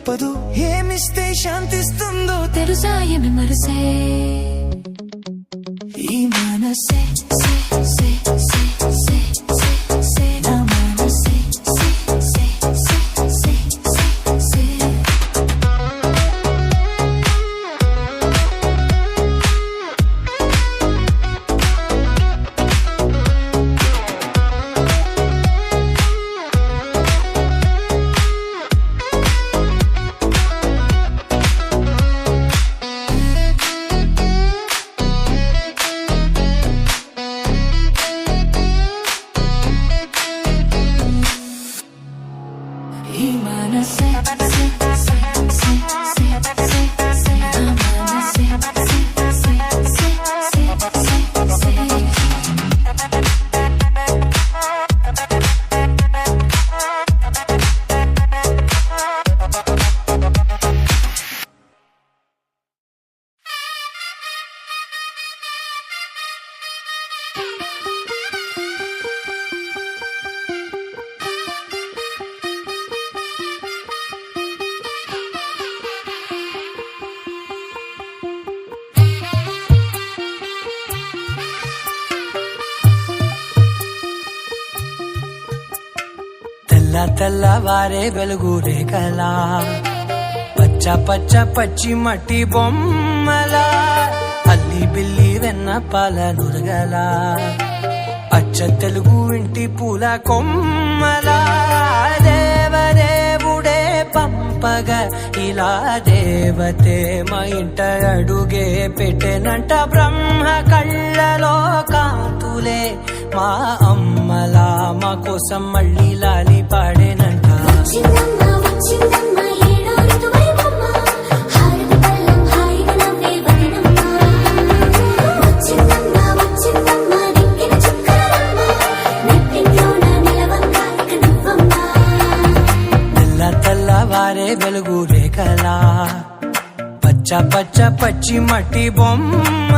చెప్పదు ఏమిస్తే శాంతిస్తుందో తెలుసా ఏమి మరిసే ఈ మనసే సే సే సే సే సే సే నా మనసే సే సే సే సే సే సే ఈ మనసే సే సే సే సే సే సే నా మనసే సే సే సే సే సే సే తెల్లవారే వెలుగు రేఖలా పచ్చ పచ్చ పచ్చి మట్టి బొమ్మలా అల్లి బిల్లి వెన్న పాల నురగలా అచ్చ తెలుగు ఇంటి పూల కొమ్మలా దేవదేవుడే పంపగా ఇలా దేవతే మా ఇంట అడుగే పెట్టెనంట బ్రహ్మ కళ్ళలో కాంతులే మా అమ్మలా మా కోసం మళ్ళీ లాలి పాడేనంట తెల్లవారే వెలుగు రేఖలా పచ్చ పచ్చ పచ్చి మట్టి బొమ్మ